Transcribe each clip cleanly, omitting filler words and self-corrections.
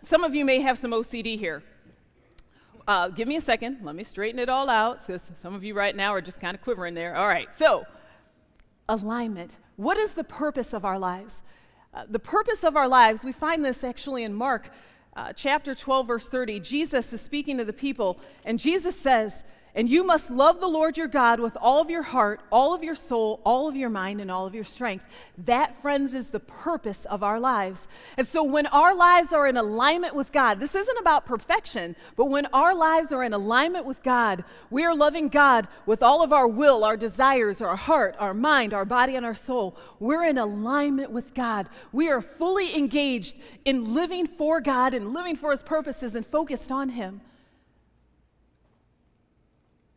some of you may have some OCD here. Give me a second. Let me straighten it all out, because some of you right now are just kind of quivering there. All right, so alignment. What is the purpose of our lives? The purpose of our lives, we find this actually in Mark chapter 12, verse 30. Jesus is speaking to the people, and Jesus says, "And you must love the Lord your God with all of your heart, all of your soul, all of your mind, and all of your strength." That, friends, is the purpose of our lives. And so when our lives are in alignment with God, this isn't about perfection, but when our lives are in alignment with God, we are loving God with all of our will, our desires, our heart, our mind, our body, and our soul. We're in alignment with God. We are fully engaged in living for God and living for His purposes and focused on Him.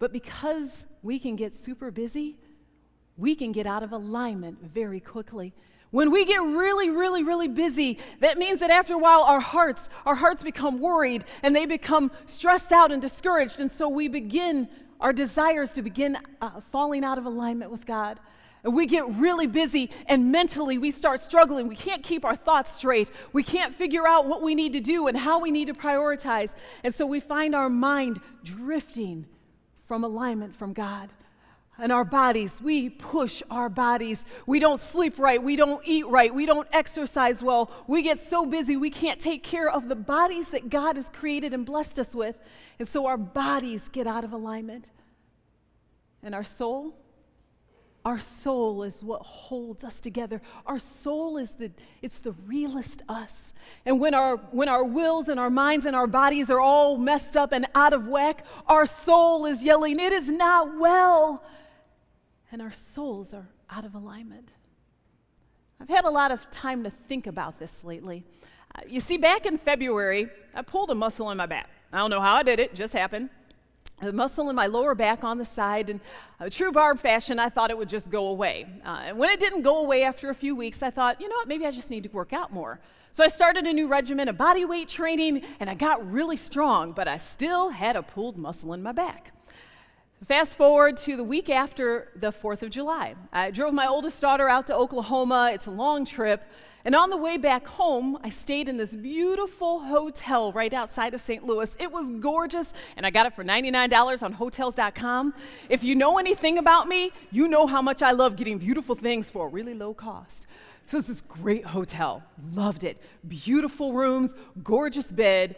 But because we can get super busy, we can get out of alignment very quickly. When we get really, really, really busy, that means that after a while our hearts become worried and they become stressed out and discouraged. And so our desires to begin falling out of alignment with God. And we get really busy and mentally we start struggling. We can't keep our thoughts straight. We can't figure out what we need to do and how we need to prioritize. And so we find our mind drifting from alignment from God. And our bodies, we push our bodies. We don't sleep right. We don't eat right. We don't exercise well. We get so busy we can't take care of the bodies that God has created and blessed us with. And so our bodies get out of alignment. And our soul is what holds us together. Our soul is the realest us. And when our wills and our minds and our bodies are all messed up and out of whack, our soul is yelling, "It is not well." And our souls are out of alignment. I've had a lot of time to think about this lately. You see, back in February, I pulled a muscle in my back. I don't know how I did it, just happened. A muscle in my lower back on the side, and true Barb fashion, I thought it would just go away. And when it didn't go away after a few weeks, I thought, you know what, maybe I just need to work out more. So I started a new regimen of body weight training, and I got really strong, but I still had a pulled muscle in my back. Fast forward to the week after the 4th of July. I drove my oldest daughter out to Oklahoma. It's a long trip. And on the way back home, I stayed in this beautiful hotel right outside of St. Louis. It was gorgeous, and I got it for $99 on Hotels.com. If you know anything about me, you know how much I love getting beautiful things for a really low cost. So it's this great hotel. Loved it. Beautiful rooms, gorgeous bed.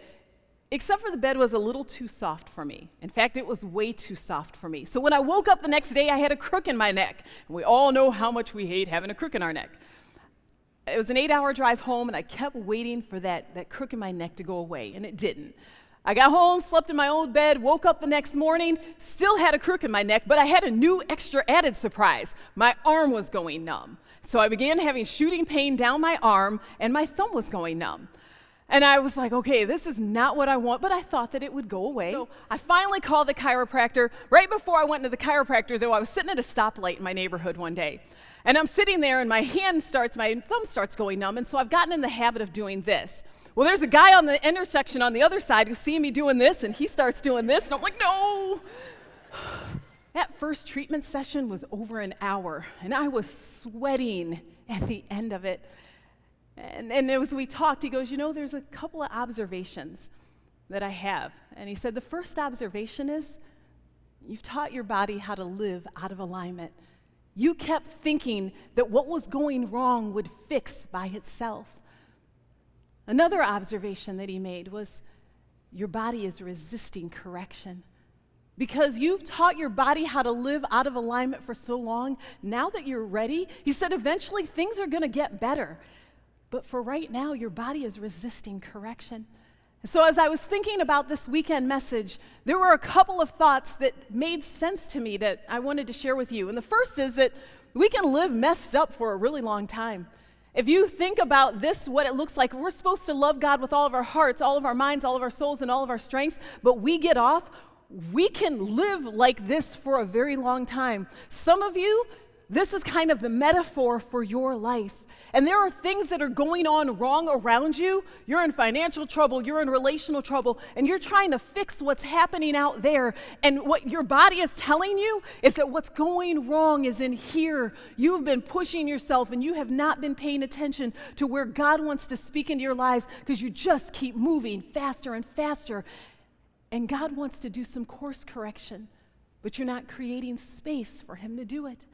Except for the bed was a little too soft for me. In fact, it was way too soft for me. So when I woke up the next day, I had a crook in my neck. And we all know how much we hate having a crook in our neck. It was an 8-hour drive home, and I kept waiting for that crook in my neck to go away, and it didn't. I got home, slept in my old bed, woke up the next morning, still had a crook in my neck, but I had a new extra added surprise. My arm was going numb. So I began having shooting pain down my arm, and my thumb was going numb. And I was like, okay, this is not what I want, but I thought that it would go away. So I finally called the chiropractor. Right before I went to the chiropractor, though, I was sitting at a stoplight in my neighborhood one day. And I'm sitting there, and my thumb starts going numb, and so I've gotten in the habit of doing this. Well, there's a guy on the intersection on the other side who's seeing me doing this, and he starts doing this, and I'm like, no! That first treatment session was over an hour, and I was sweating at the end of it. And as we talked, he goes, you know, there's a couple of observations that I have. And he said, the first observation is, you've taught your body how to live out of alignment. You kept thinking that what was going wrong would fix by itself. Another observation that he made was, your body is resisting correction. Because you've taught your body how to live out of alignment for so long, now that you're ready, he said, eventually things are going to get better. But for right now, your body is resisting correction. So as I was thinking about this weekend message, there were a couple of thoughts that made sense to me that I wanted to share with you. And the first is that we can live messed up for a really long time. If you think about this, what it looks like, we're supposed to love God with all of our hearts, all of our minds, all of our souls, and all of our strengths, but we get off. We can live like this for a very long time. Some of you, this is kind of the metaphor for your life. And there are things that are going on wrong around you. You're in financial trouble, you're in relational trouble, and you're trying to fix what's happening out there. And what your body is telling you is that what's going wrong is in here. You've been pushing yourself and you have not been paying attention to where God wants to speak into your lives because you just keep moving faster and faster. And God wants to do some course correction, but you're not creating space for him to do it.